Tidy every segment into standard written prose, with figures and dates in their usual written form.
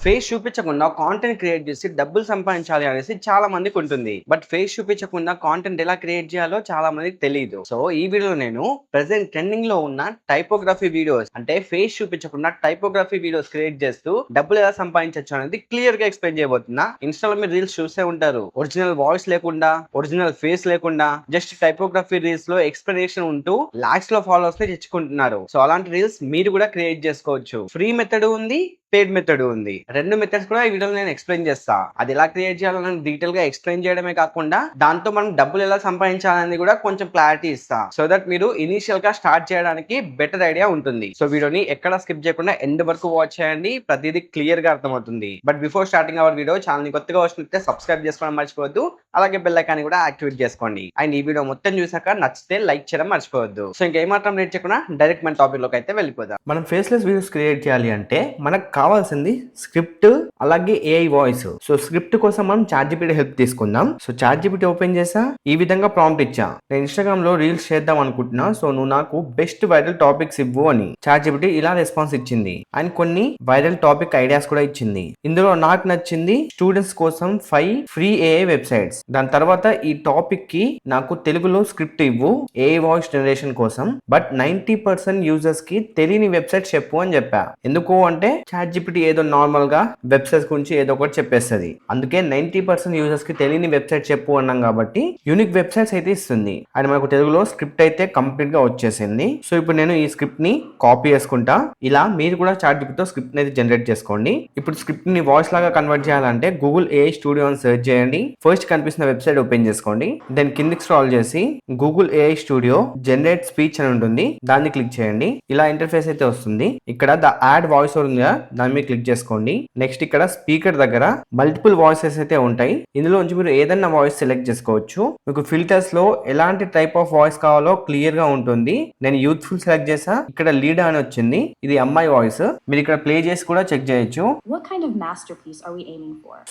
Face చూపించకుండా content create చేసి డబ్బులు సంపాదించాలి అనేసి చాలా మందికి ఉంటుంది. బట్ ఫేస్ చూపించకుండా కాంటెంట్ ఎలా క్రియేట్ చేయాలో చాలా మందికి తెలియదు. సో ఈ వీడియోలో నేను ప్రెసెంట్ ట్రెండింగ్ లో ఉన్న టైపోగ్రఫీ వీడియోస్ అంటే ఫేస్ చూపించకుండా టైపోగ్రఫీ వీడియోస్ క్రియేట్ చేస్తూ డబ్బులు ఎలా సంపాదించవచ్చు అనేది క్లియర్ గా ఎక్స్ప్లెయిన్ చేయబోతున్నా. ఇన్స్టాలో మీరు రీల్స్ చూసే ఉంటారు, ఒరిజినల్ వాయిస్ లేకుండా, ఒరిజినల్ ఫేస్ లేకుండా జస్ట్ టైపోగ్రఫీ రీల్స్ లో ఎక్స్ప్లెనేషన్ ఉంటూ లాక్స్ లో ఫాలోవర్స్ ని తెచ్చుకుంటున్నారు. సో అలాంటి రీల్స్ మీరు కూడా క్రియేట్ చేసుకోవచ్చు. ఫ్రీ మెథడ్ ఉంది, పేడ్ మెథడ్ ఉంది. రెండు మెథడ్స్ కూడా ఈ వీడియోలో నేను ఎక్స్ప్లెయిన్ చేస్తా. అది ఎలా క్రియేట్ చేయాలని డీటెయిల్ గా ఎక్స్ప్లెయిన్ చేయడమే కాకుండా దాంతో మనం డబ్బులు ఎలా సంపాదించాలని కూడా కొంచెం క్లారిటీ ఇస్తా. సో దట్ మీరు ఇనిషియల్ గా స్టార్ట్ చేయడానికి బెటర్ ఐడియా ఉంటుంది. సో వీడియోని ఎక్కడ స్కిప్ చేయకుండా ఎండ్ వరకు వాచ్ చేయండి, ప్రతిదీ క్లియర్ గా అర్థమవుతుంది. But before starting hour video, channel ని కొత్తగా వచ్చినట్లయితే సబ్స్క్రైబ్ చేసుకోవడం మర్చిపోవద్దు. అలాగే బెల్ ఐకాన్ కూడా యాక్టివేట్ చేసుకోండి. అండ్ ఈ వీడియో మొత్తం చూసాక నచ్చితే లైక్ చేయడం మర్చిపోవద్దు. సో ఇంకేమాత్రం లేట్ చేయకుండా డైరెక్ట్ మన టాపిక్ లోకి అయితే వెళ్ళిపోదాం. మనం ఫేస్లెస్ వీడియోస్ క్రియేట్ చేయాలి అంటే మనకు కావాల్సింది స్క్రిప్ట్ అలాగే ఏఐ వాయిస్. సో స్క్రిప్ట్ కోసం మనం చాట్‌జిపిటి హెల్ప్ తీసుకుందాం. సో చాట్‌జిపిటి ఓపెన్ చేసా, ఈ విధంగా ప్రాంప్ట్ ఇచ్చా, నేను ఇన్స్టాగ్రామ్ లో రీల్స్ చేద్దాం అనుకుంటున్నా, సో నువ్వు నాకు బెస్ట్ వైరల్ టాపిక్స్ ఇవ్వు అని. చాట్‌జిపిటి ఇలా రెస్పాన్స్ ఇచ్చింది అండ్ కొన్ని వైరల్ టాపిక్ ఐడియాస్ కూడా ఇచ్చింది. ఇందులో నాకు నచ్చింది స్టూడెంట్స్ కోసం 5 ఫ్రీ ఏఐ వెబ్సైట్స్. దాని తర్వాత ఈ టాపిక్ కి నాకు తెలుగులో స్క్రిప్ట్ ఇవ్వు ఏఐ వాయిస్ జనరేషన్ కోసం, బట్ 90% యూజర్స్ కి తెలియని వెబ్సైట్ చెప్పు అని చెప్పా. ఎందుకు అంటే చాట్‌జిపిటి ఏదో నార్మల్ గా వెబ్సైట్స్ గురించి ఏదో ఒకటి చెప్పేస్తుంది. అందుకే 90% యూజర్స్ కి తెలియని వెబ్సైట్ చెప్పు అన్నాం కాబట్టి యూనిక్ వెబ్సైట్స్ అయితే ఇస్తుంది. అండ్ మనకు తెలుగులో స్క్రిప్ట్ అయితే కంప్లీట్ గా వచ్చేసింది. సో ఇప్పుడు నేను ఈ స్క్రిప్ట్ ని కాపీ చేసుకుంటా. ఇలా మీరు కూడా చాట్‌జిపిటితో స్క్రిప్ట్ అయితే జనరేట్ చేసుకోండి. ఇప్పుడు స్క్రిప్ట్ ని వాయిస్ లాగా కన్వర్ట్ చేయాలంటే గూగుల్ ఏఐ స్టూడియో అని సెర్చ్ చేయండి. ఫస్ట్ కనిపిస్తున్న వెబ్సైట్ ఓపెన్ చేసుకోండి. దెన్ కిందికి స్క్రాల్ చేసి Google AI studio generate speech అని ఉంటుంది, దాన్ని క్లిక్ చేయండి. ఇలా ఇంటర్ఫేస్ అయితే వస్తుంది. ఇక్కడ ద యాడ్ వాయిస్ ఉందిగా, దాని మీద క్లిక్ చేసుకోండి. నెక్స్ట్ ఇక్కడ స్పీకర్ దగ్గర మల్టిపుల్ వాయిసెస్ అయితే ఉంటాయి. ఇందులోంచి మీరు ఏదైనా వాయిస్ సెలెక్ట్ చేసుకోవచ్చు. మీకు ఫిల్టర్స్ లో ఎలాంటి టైప్ ఆఫ్ వాయిస్ కావాలో క్లియర్ గా ఉంటుంది. నేను యూత్ఫుల్ సెలెక్ట్ చేసా. ఇక్కడ లీడ్ అని వచ్చింది, ఇది అమ్మాయి వాయిస్. మీరు ఇక్కడ ప్లే చేసి కూడా చెక్ చేయొచ్చు.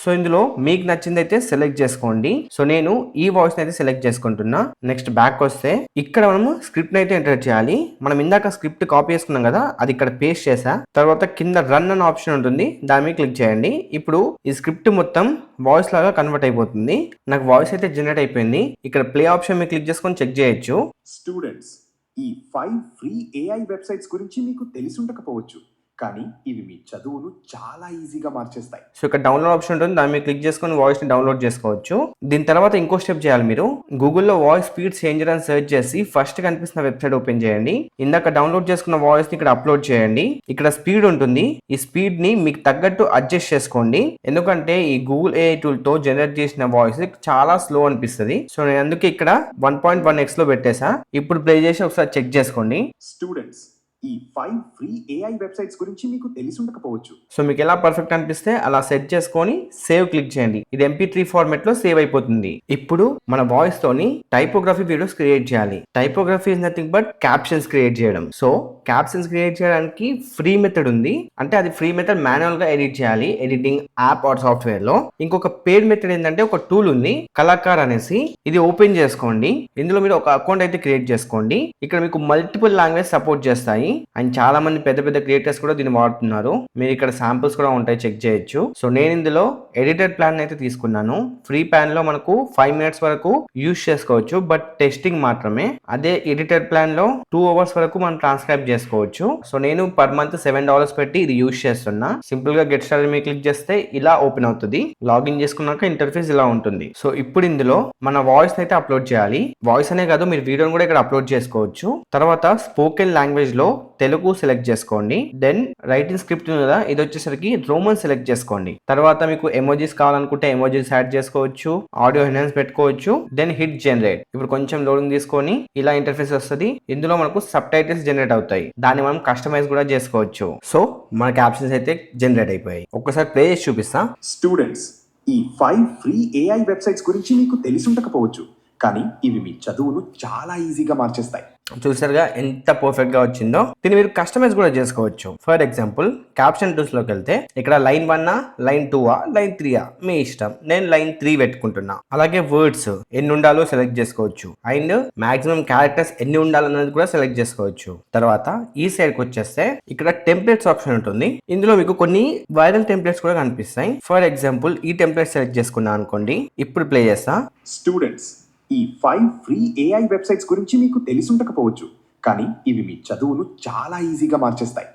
సో ఇందులో మీకు నచ్చింది అయితే సెలెక్ట్ చేసుకోండి. సో నేను ఈ వాయిస్ అయితే సెలెక్ట్ చేసుకుంటున్నా. నెక్స్ట్ బ్యాక్ వస్తే ఇక్కడ మనము స్క్రిప్ట్ అయితే ఎంటర్ చేయాలి. మనం ఇందాక స్క్రిప్ట్ కాపీ చేసుకున్నాం కదా, అది ఇక్కడ పేస్ట్ చేసా. తర్వాత కింద రన్ అనే ఆప్షన్ ఉంటుంది, దాని మీద క్లిక్ చేయండి. ఇప్పుడు ఈ స్క్రిప్ట్ మొత్తం వాయిస్ లాగా కన్వర్ట్ అయిపోతుంది. నాకు వాయిస్ అయితే జనరేట్ అయిపోయింది. ఇక్కడ ప్లే ఆప్షన్ మీద క్లిక్ చేసుకొని చెక్ చేయొచ్చు. స్టూడెంట్స్, ఈ 5 ఫ్రీ ఏఐ వెబ్సైట్స్ గురించి మీకు తెలిసి ఉండకపోవచ్చు, కానీ ఇవి మీ చదువును చాలా ఈజీగా మార్చేస్తాయి. సో ఇక్కడ డౌన్లోడ్ ఆప్షన్ ఉంటుంది, దాని మీద క్లిక్ చేసుకొని వాయిస్ ని డౌన్లోడ్ చేసుకోవచ్చు. దీని తర్వాత ఇంకో స్టెప్ చేయాలి. మీరు గూగుల్లో వాయిస్ స్పీడ్ చేంజర్ అని సెర్చ్ చేసి ఫస్ట్ కనిపిస్తున్న వెబ్సైట్ ఓపెన్ చేయండి. ఇందాక డౌన్లోడ్ చేసుకున్న వాయిస్ ని ఇక్కడ అప్లోడ్ చేయండి. ఇక్కడ స్పీడ్ ఉంటుంది, ఈ స్పీడ్ ని మీకు తగ్గట్టు అడ్జస్ట్ చేసుకోండి. ఎందుకంటే ఈ గూగుల్ ఏఐ టూల్ తో జనరేట్ చేసిన వాయిస్ చాలా స్లో అనిపిస్తుంది. సో నేను అందుకే ఇక్కడ 1.1x లో పెట్టేసా. ఇప్పుడు ప్లే చేసి ఒకసారి చెక్ చేసుకోండి. స్టూడెంట్స్, ఈ 5 ఫ్రీ ఏఐ వెబ్సైట్స్ గురించి మీకు తెలిసి ఉండకపోవచ్చు. సో మీకు ఎలా పర్ఫెక్ట్ అనిపిస్తే అలా సెట్ చేసుకొని సేవ్ క్లిక్ చేయండి. ఇది MP3 ఫార్మాట్ లో సేవ్ అయిపోతుంది. ఇప్పుడు మన వాయిస్ తోని టైపోగ్రఫీ వీడియోస్ క్రియేట్ చేయాలి. Typography is nothing but captions create చేయడం. సో క్యాప్షన్స్ క్రియేట్ చేయడానికి ఫ్రీ మెథడ్ ఉంది, అంటే అది ఫ్రీ మెథడ్ మాన్యువల్ గా ఎడిట్ చేయాలి ఎడిటింగ్ యాప్ ఆర్ సాఫ్ట్వేర్ లో. ఇంకొక పేడ్ మెథడ్ ఏంటంటే ఒక టూల్ ఉంది, కళాకార్ అనేసి. ఇది ఓపెన్ చేసుకోండి. ఇందులో మీరు ఒక అకౌంట్ అయితే క్రియేట్ చేసుకోండి. ఇక్కడ మీకు మల్టిపుల్ లాంగ్వేజ్ సపోర్ట్ చేస్తాయి అండ్ చాలా మంది పెద్ద పెద్ద క్రియేటర్స్ కూడా దీన్ని వాడుతున్నారు. మీరు ఇక్కడ శాంపుల్స్ కూడా ఉంటాయి, చెక్ చేయొచ్చు. సో నేను ఇందులో ఎడిటెడ్ ప్లాన్ అయితే తీసుకున్నాను. ఫ్రీ ప్లాన్ లో మనకు 5 మినిట్స్ వరకు యూజ్ చేసుకోవచ్చు, బట్ టెస్టింగ్ మాత్రమే. అదే ఎడిటెడ్ ప్లాన్ లో 2 అవర్స్ వరకు మనం ట్రాన్స్క్రైబ్ చేసుకోవచ్చు. సో నేను పర్ మంత్ $7 పెట్టి ఇది యూజ్ చేస్తున్నా. సింపుల్ గా గెట్ స్టార్టెడ్ మీద క్లిక్ చేస్తే ఇలా ఓపెన్ అవుతుంది. లాగిన్ చేసుకున్నాక ఇంటర్ఫేస్ ఇలా ఉంటుంది. సో ఇప్పుడు ఇందులో మన వాయిస్ అయితే అప్లోడ్ చేయాలి. వాయిస్ అనే కాదు, మీరు వీడియోని కూడా ఇక్కడ అప్లోడ్ చేసుకోవచ్చు. తర్వాత స్పోకెన్ లాంగ్వేజ్ లో తెలుగు సెలెక్ట్ చేసుకోండి. దెన్ రైటింగ్ స్క్రిప్ట్ ఉంది కదా, ఇది వచ్చేసరికి రోమన్ సెలెక్ట్ చేసుకోండి. తర్వాత మీకు ఎమోజీస్ కావాలనుకుంటే ఎమోజీస్ యాడ్ చేసుకోవచ్చు, ఆడియో ఎన్హాన్స్ పెట్టుకోవచ్చు. Then hit generate. ఇప్పుడు కొంచెం లోడింగ్ తీసుకొని ఇలా ఇంటర్ఫేస్ వస్తుంది. ఇందులో మనకు సబ్ టైటిల్స్ జనరేట్ అవుతాయి, దాన్ని మనం కస్టమైజ్ కూడా చేసుకోవచ్చు. సో మన క్యాప్షన్స్ అయితే జనరేట్ అయిపోయాయి. ఒక్కసారి ప్లే చేసి చూపిస్తా. స్టూడెంట్స్, ఈ 5 ఫ్రీ ఏఐ వెబ్సైట్స్ గురించి మీకు తెలిసి ఉండకపోవచ్చు, కానీ ఇవి మీ చదువును చాలా ఈజీగా మార్చేస్తాయి. చూసారుగా ఎంత పర్ఫెక్ట్ గా వచ్చిందో. దీన్ని మీరు కస్టమైజ్ కూడా చేసుకోవచ్చు. ఫర్ ఎగ్జాంపుల్ క్యాప్షన్ టూల్స్ లోకి వెళ్తే ఇక్కడ లైన్ 1 లైన్ 2 లైన్ 3 మీ ఇష్టం. నేను లైన్ 3 పెట్టుకుంటున్నా. అలాగే వర్డ్స్ ఎన్ని ఉండాలో సెలెక్ట్ చేసుకోవచ్చు అండ్ మాక్సిమం క్యారెక్టర్స్ ఎన్ని ఉండాలన్నది కూడా సెలెక్ట్ చేసుకోవచ్చు. తర్వాత ఈ సైడ్ కి వచ్చేస్తే ఇక్కడ టెంప్లెట్స్ ఆప్షన్ ఉంటుంది. ఇందులో మీకు కొన్ని వైరల్ టెంప్లెట్స్ కూడా కనిపిస్తాయి. ఫర్ ఎగ్జాంపుల్ ఈ టెంప్లెట్ సెలెక్ట్ చేసుకున్నా అనుకోండి. ఇప్పుడు ప్లే చేస్తా. స్టూడెంట్స్, ఈ 5 ఫ్రీ ఏఐ వెబ్సైట్స్ గురించి మీకు తెలిసుండకపోవచ్చు, కానీ ఇవి మీ చదువును చాలా ఈజీగా మార్చేస్తాయి.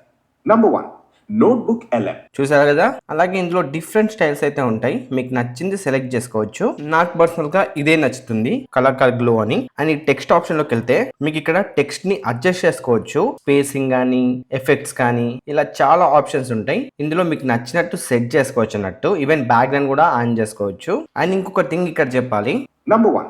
Number 1, notebook LM. చూసారు కదా. అలాగే ఇందులో డిఫరెంట్ స్టైల్స్ అయితే ఉంటాయి. మీకు నచ్చింది సెలెక్ట్ చేసుకోవచ్చు. నాకు పర్సనల్ గా ఇదే నచ్చుతుంది, కలర్ గ్లో అని. అండ్ ఈ టెక్స్ట్ ఆప్షన్ లోకి వెళ్తే మీకు ఇక్కడ టెక్స్ట్ ని అడ్జస్ట్ చేసుకోవచ్చు. స్పేసింగ్ కానీ ఎఫెక్ట్స్ కానీ ఇలా చాలా ఆప్షన్స్ ఉంటాయి. ఇందులో మీకు నచ్చినట్టు సెట్ చేసుకోవచ్చు అన్నట్టు. ఈవెన్ బ్యాక్గ్రౌండ్ కూడా ఆన్ చేసుకోవచ్చు. అండ్ ఇంకొక థింగ్ ఇక్కడ చెప్పాలి. Number 1,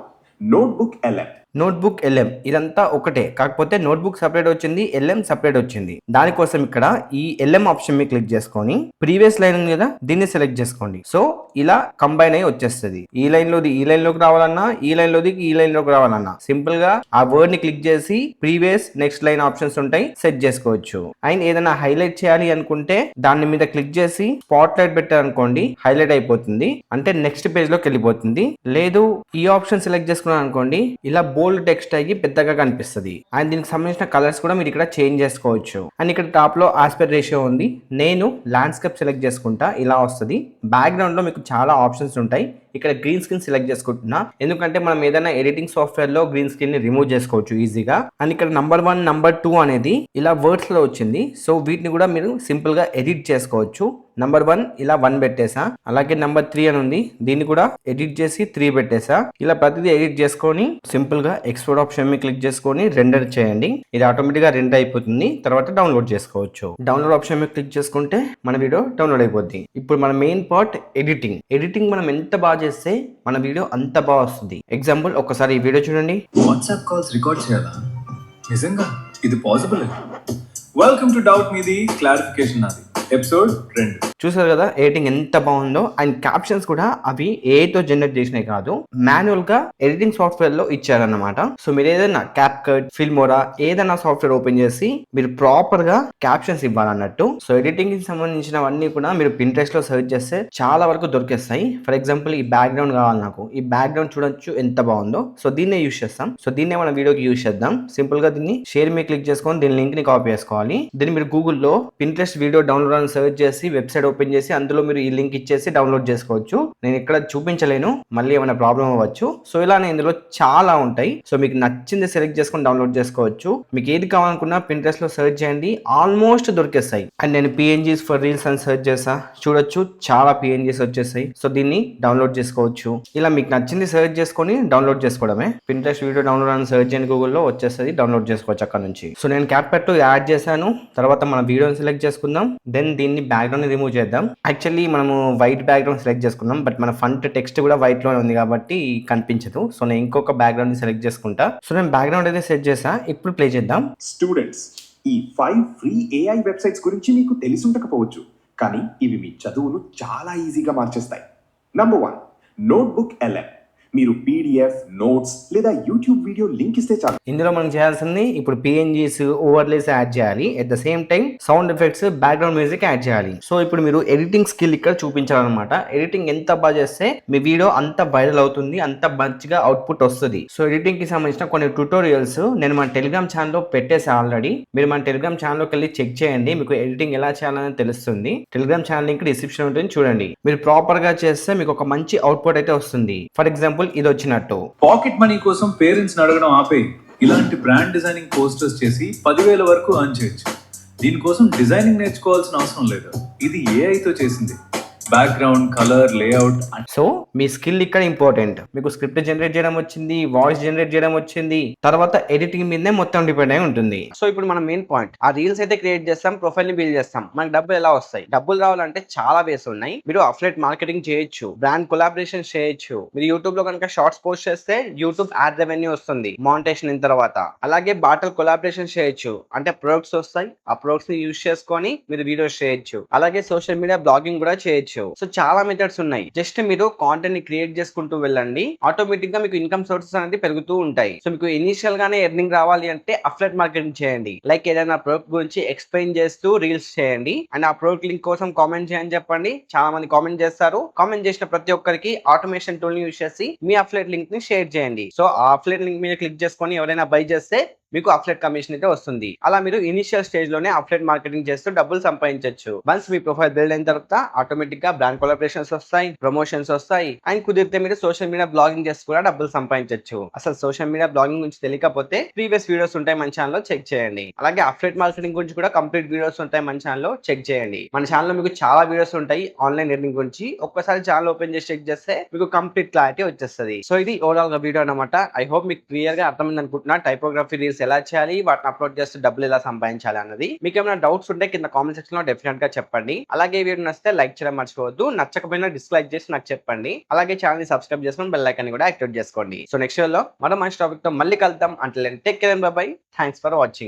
notebook LM. Notebook LM ఇదంతా ఒకటే, కాకపోతే నోట్బుక్ సపరేట్ వచ్చింది, LM సపరేట్ వచ్చింది. దానికోసం ఇక్కడ ఈ LM ఆప్షన్ మీద క్లిక్ చేసుకొని ప్రీవియస్ లైన్ ఉంది కదా, దీన్ని సెలెక్ట్ చేసుకోండి. సో ఇలా కంబైన్ అయ్యి వచ్చేస్తుంది. ఈ లైన్ లోది ఈ లైన్ లోకి రావాలన్నా, ఈ లైన్ లోది ఈ లైన్ లోకి రావాలన్నా సింపుల్ గా ఆ వర్డ్ ని క్లిక్ చేసి ప్రీవియస్ నెక్స్ట్ లైన్ ఆప్షన్స్ ఉంటాయి, సెట్ చేసుకోవచ్చు. అండ్ ఏదైనా హైలైట్ చేయాలి అనుకుంటే దాని మీద క్లిక్ చేసి స్పాట్ లైట్ పెట్టారనుకోండి, హైలైట్ అయిపోతుంది, అంటే నెక్స్ట్ పేజ్ లోకి వెళ్ళిపోతుంది. లేదు ఈ ఆప్షన్ సెలెక్ట్ చేసుకున్నాను అనుకోండి, ఇలా బోల్డ్ టెక్స్ట్ అయ్యి పెద్దగా కనిపిస్తుంది. అండ్ దీనికి సంబంధించిన కలర్స్ కూడా మీరు ఇక్కడ చేంజ్ చేసుకోవచ్చు. అండ్ ఇక్కడ టాప్ లో ఆస్పెక్ట్ రేషియో ఉంది. నేను ల్యాండ్స్కేప్ సెలెక్ట్ చేసుకుంటా, ఇలా వస్తుంది. బ్యాక్గ్రౌండ్ లో మీకు చాలా ఆప్షన్స్ ఉంటాయి. ఇక్కడ గ్రీన్ స్క్రీన్ సెలెక్ట్ చేసుకుంటున్నా, ఎందుకంటే మనం ఏదైనా ఎడిటింగ్ సాఫ్ట్వేర్ లో గ్రీన్ స్క్రీన్ ని రిమూవ్ చేసుకోవచ్చు ఈజీగా. అండ్ ఇక్కడ నంబర్ 1 నంబర్ 2 అనేది ఇలా వర్డ్స్ లో వచ్చింది. సో వీటిని కూడా మీరు సింపుల్ గా ఎడిట్ చేసుకోవచ్చు. నంబర్ 1 ఇలా 1 పెట్టేసా. అలాగే నంబర్ 3 అని ఉంది, దీన్ని కూడా ఎడిట్ చేసి 3 పెట్టేసా. ఇలా ప్రతిదీ ఎడిట్ చేసుకొని సింపుల్ గా ఎక్స్పోర్ట్ ఆప్షన్ మీద క్లిక్ చేసుకొని రెండర్ చేయండి. ఇది ఆటోమేటిక్ గా రెండర్ అయిపోతుంది. తర్వాత డౌన్లోడ్ చేసుకోవచ్చు. డౌన్లోడ్ ఆప్షన్ మీద క్లిక్ చేసుకుంటే మన వీడియో డౌన్లోడ్ అయిపోద్ది. ఇప్పుడు మన మెయిన్ పార్ట్ ఎడిటింగ్. ఎడిటింగ్ మనం ఎంత బాగా చేస్తే మన వీడియో అంత బాగా వస్తుంది. ఎగ్జాంపుల్ ఒకసారి ఈ వీడియో చూడండి. వాట్సాప్ కాల్స్ రికార్డ్ చేయాలా? నిజంగా ఇది పాసిబుల్? వెల్కమ్ టు డౌట్ మీది క్లారిఫికేషన్ నాది ఎపిసోడ్ 2. చూసారు కదా ఎడిటింగ్ ఎంత బాగుందో. అండ్ క్యాప్షన్స్ కూడా అవి ఏతో జనరేట్ చేసినాయి కాదు, మాన్యువల్ గా ఎడిటింగ్ సాఫ్ట్వేర్ లో ఇచ్చారన్నమాట. సో మీరు ఏదైనా క్యాప్ కట్, ఫిల్మోరా ఏదైనా సాఫ్ట్వేర్ ఓపెన్ చేసి మీరు ప్రాపర్ గా క్యాప్షన్స్ ఇవ్వాలన్నట్టు. సో ఎడిటింగ్ కి సంబంధించినవన్నీ కూడా మీరు పింట్రెస్ట్ లో సెర్చ్ చేస్తే చాలా వరకు దొరికేస్తాయి. ఫర్ ఎగ్జాంపుల్ ఈ బ్యాక్గ్రౌండ్ కావాలి నాకు, ఈ బ్యాక్గ్రౌండ్ చూడొచ్చు ఎంత బాగుందో. సో దీన్నే యూస్ చేస్తాం. సో దీన్నే మన వీడియోకి యూస్ చేద్దాం. సింపుల్ గా దీన్ని షేర్ మీద క్లిక్ చేసుకొని దీని లింక్ ని కాపీ చేసుకోవాలి. దీన్ని మీరు గూగుల్లో పింట్రెస్ట్ వీడియో డౌన్లోడ్ అని సెర్చ్ చేసి వెబ్సైట్ ఓపెన్ చేసి అందులో మీరు ఈ లింక్ ఇచ్చేసి డౌన్లోడ్ చేసుకోవచ్చు. నేను ఇక్కడ చూపించలేను, మళ్ళీ ఏమైనా ప్రాబ్లం అవ్వచ్చు. సో ఇలానే ఇందులో చాలా ఉంటాయి. సో మీకు నచ్చింది సెలెక్ట్ చేసుకొని డౌన్లోడ్ చేసుకోవచ్చు. మీకు ఏది కావాలనుకున్నా పింట్రెస్ట్ లో సెర్చ్ చేయండి, ఆల్మోస్ట్ దొరికేస్తాయి. అండ్ నేను PNGs ఫర్ రీల్స్ అని సెర్చ్ చేసా, చూడొచ్చు చాలా PNGs వచ్చేసాయి. సో దీన్ని డౌన్లోడ్ చేసుకోవచ్చు. ఇలా మీకు నచ్చింది సెర్చ్ చేసుకొని డౌన్లోడ్ చేసుకోవడమే. పింట్రెస్ట్ వీడియో డౌన్లోడ్ అని సెర్చ్ చేయండి, గూగుల్లో వచ్చేస్తుంది, డౌన్లోడ్ చేసుకోవచ్చు అక్కడ నుంచి. సో నేను క్యాప్కట్ యాడ్ చేశాను. తర్వాత మన వీడియోని సెలెక్ట్ చేసుకుందాం. దెన్ దీన్ని బ్యాక్గ్రౌండ్ రిమూవ్ చేద్దాం. యాక్చువల్లీ మనము వైట్ బ్యాక్గ్రౌండ్ సెలెక్ట్ చేసుకున్నాం, బట్ మన ఫంట్ టెక్స్ట్ కూడా వైట్ లోనే ఉంది కాబట్టి కనిపించదు. సో నేను ఇంకొక బ్యాక్గ్రౌండ్ సెలెక్ట్ చేసుకుంటా. సో నేను బ్యాక్గ్రౌండ్ అయితే సెట్ చేసా. ఇప్పుడు ప్లే చేద్దాం. స్టూడెంట్స్, ఈ 5 ఫ్రీ ఏఐ వెబ్సైట్స్ గురించి మీకు తెలిసుండకపోవచ్చు, కానీ ఇవి మీ చదువును చాలా ఈజీగా మార్చేస్తాయి. Number 1, notebook LM. మీరు PDF, నోట్స్ లేదా యూట్యూబ్ వీడియో లింక్ ఇస్తే చాలు. ఇందులో మనం చేయాల్సింది ఇప్పుడు PNGs, ఓవర్లేస్ యాడ్ చేయాలి. At the same time sound effects, background music add చేయాలి. సో ఇప్పుడు మీరు ఎడిటింగ్ స్కిల్ ఇక్కడ చూపించాలన్నమాట. ఎడిటింగ్ ఎంత బాగా చేస్తే మీ వీడియో అంత వైరల్ అవుతుంది, అంత మంచిగా అవుట్పుట్ వస్తుంది. సో ఎడిటింగ్ కి సంబంధించిన కొన్ని ట్యూటోరియల్స్ నేను మన టెలిగ్రామ్ ఛానల్లో పెట్టేసా ఆల్రెడీ. మీరు మన టెలిగ్రామ్ ఛానల్లోకి వెళ్ళి చెక్ చేయండి, మీకు ఎడిటింగ్ ఎలా చేయాలని తెలుస్తుంది. టెలిగ్రామ్ ఛానల్ లింక్ డిస్క్రిప్షన్ ఉంటుంది, చూడండి. మీరు ప్రాపర్ గా చేస్తే మీకు ఒక మంచి అవుట్పుట్ అయితే వస్తుంది. ఫర్ ఎగ్జాంపుల్ ఇది వచ్చినట్టు. పాకెట్ మనీ కోసం పేరెంట్స్ అడగడం ఆపే ఇలాంటి బ్రాండ్ డిజైనింగ్ పోస్టర్స్ చేసి 10,000 వరకు ఎర్న్ చేయొచ్చు. దీనికోసం డిజైనింగ్ నేర్చుకోవాల్సిన అవసరం లేదు. ఇది AI తో చేసింది. Background, colour, layout. సో మీ స్కిల్ ఇక్కడ ఇంపార్టెంట్. మీకు స్క్రిప్ట్ జనరేట్ చేయడం వచ్చింది, వాయిస్ జనరేట్ చేయడం వచ్చింది, తర్వాత ఎడిటింగ్ మీదనే మొత్తం డిపెండ్ అయి ఉంటుంది. సో ఇప్పుడు మన మెయిన్ పాయింట్, ఆ రీల్స్ అయితే క్రియేట్ చేస్తాం, ప్రొఫైల్ ని బిల్డ్ చేస్తాం. మనకి డబ్బులు ఎలా వస్తాయి? డబ్బులు రావాలంటే చాలా వేస్ ఉన్నాయి. మీరు అఫిలియేట్ మార్కెటింగ్ చేయొచ్చు, బ్రాండ్ కొలాబరేషన్ చేయొచ్చు. మీరు యూట్యూబ్ లో కనుక షార్ట్స్ పోస్ట్ చేస్తే యూట్యూబ్ యాడ్ రెవెన్యూ వస్తుంది మానిటైజేషన్ అయిన తర్వాత. అలాగే బాటల్ కొలాబరేషన్ చేయొచ్చు, అంటే ప్రొడక్ట్స్ వస్తాయి, ఆ ప్రొడక్ట్స్ ని యూజ్ చేసుకొని మీరు వీడియోస్ చేయొచ్చు. అలాగే సోషల్ మీడియా బ్లాగింగ్ కూడా చేయొచ్చు. చేయొచ్చు. సో చాలా మెథడ్స్ ఉన్నాయి. జస్ట్ మీరు కాంటెంట్ ని క్రియేట్ చేసుకుంటూ వెళ్ళండి, ఆటోమేటిక్ గా మీకు ఇన్కమ్ సోర్సెస్ అనేది పెరుగుతూ ఉంటాయి. సో మీకు ఇనిషియల్ గానే ఎర్నింగ్ రావాలి అంటే అఫ్లెట్ మార్కెటింగ్ చేయండి. లైక్ ఏదైనా ప్రొడక్ట్ గురించి ఎక్స్ప్లెయిన్ చేస్తూ రీల్స్ చేయండి అండ్ ఆ ప్రొడక్ట్ లింక్ కోసం కామెంట్ చేయని చెప్పండి. చాలా మంది కామెంట్ చేస్తారు. కామెంట్ చేసిన ప్రతి ఒక్కరికి ఆటోమేషన్ టూల్ ని యూస్ చేసి మీ అఫ్లెట్ లింక్ ని షేర్ చేయండి. సో ఆ అఫ్లెట్ లింక్ మీద క్లిక్ చేసుకొని ఎవరైనా బై చేస్తే మీకు అఫ్లెట్ కమిషన్ అయితే వస్తుంది. అలా మీరు ఇనిషియల్ స్టేజ్ లోనే అఫ్లెట్ మార్కెటింగ్ చేస్తూ డబ్బులు సంపాదించవచ్చు. వన్స్ మీ ప్రొఫైల్ బిల్డ్ అయిన తర్వాత ఆటోమేటిక్ గా బ్రాండ్ కొలాబరేషన్స్ వస్తాయి, ప్రమోషన్స్ వస్తాయి అండ్ కుదిరితే మీరు సోషల్ మీడియా బ్లాగింగ్ చేసి కూడా డబ్బులు సంపాదించవచ్చు. అసలు సోషల్ మీడియా బ్లాగింగ్ గురించి తెలియకపోతే ప్రీవియస్ వీడియోస్ ఉంటాయి మన ఛానల్ లో చెక్ చేయండి. అలాగే అఫ్లెట్ మార్కెటింగ్ గురించి కూడా కంప్లీట్ వీడియోస్ ఉంటాయి మన ఛానల్ లో చెక్ చేయండి. మన ఛానల్ లో మీకు చాలా వీడియోస్ ఉంటాయి ఆన్లైన్ ఎర్నింగ్ గురించి. ఒక్కసారి ఛానల్ ఓపెన్ చేసి చెక్ చేస్తే మీకు కంప్లీట్ క్లారిటీ వచ్చేస్తుంది. సో ఇది ఓవరాల్ గా వీడియో అన్నమాట. ఐ హోప్ మీకు క్లియర్ గా అర్థమైంది అనుకుంటున్నా. టైపోగ్రఫీ రీల్స్ ఎలా చేయాలి, వాటిని అప్లోడ్ చేస్తే డబ్బులు ఎలా సంపాదించాలి అన్నది. మీకు ఏమైనా డౌట్స్ ఉంటే కింద కామెంట్ సెక్షన్ లో డెఫినెట్ గా చెప్పండి. అలాగే వీడియో నచ్చితే లైక్ చేయడం మర్చిపోవద్దు. నచ్చకపోయినా డిస్లైక్ చేసి నాకు చెప్పండి. అలాగే ఛానల్ ని సబ్స్క్రైబ్ చేసుకొని బెల్ ఐకాన్ కూడా యాక్టివేట్ చేసుకోండి. సో నెక్స్ట్ వీడియోలో మరో మంచి టాపిక్ తో మళ్ళీ కలుద్దాం. Until then take care and bye bye. Thanks for watching.